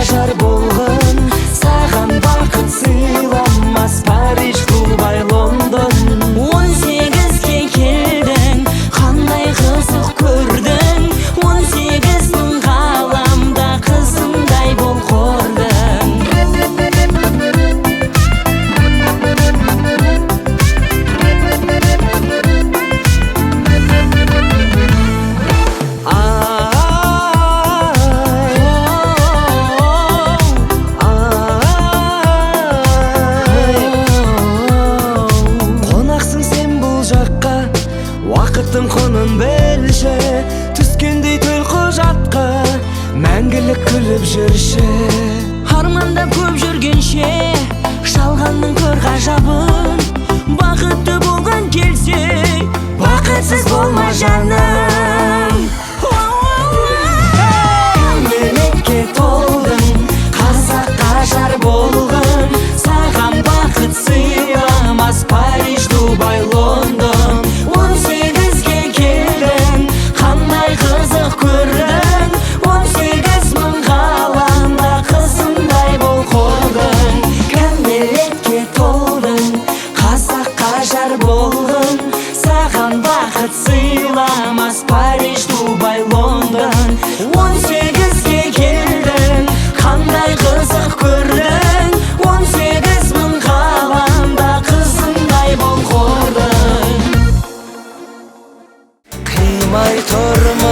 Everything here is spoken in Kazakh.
жар болгон, саган бакыт сыйламас Париж, Дубай, Лондон. 18-ге келдиң, кандай кызык көрдүң, 18 миң кааламда кызыңдай бол кордуң. Вакыттын конун белше, түскөндөй төл кожатка мәңгілік күлүп жүрші. Арманда көп жүргенше, шалғанның көр ғажабын. Бақытты болған келсе, бақытсыз болма жаным. Мәңгілікке толдың, қазаққа жар болғын, саған бақыт сыйламас Париж, Дубай, Лондон. 18-ге келдің, қандай қызық көрдің, 18 мың ғаламда қызындай бол қордың. Кәмелетке толдың, қазаққа жар болғын, саған бақыт сыйламас Париж, Дубай, Лондон. 18-ге келдің, қандай қызық көрдің, 18 мың ғаламда қызындай бол қордың. Кыймай тұрма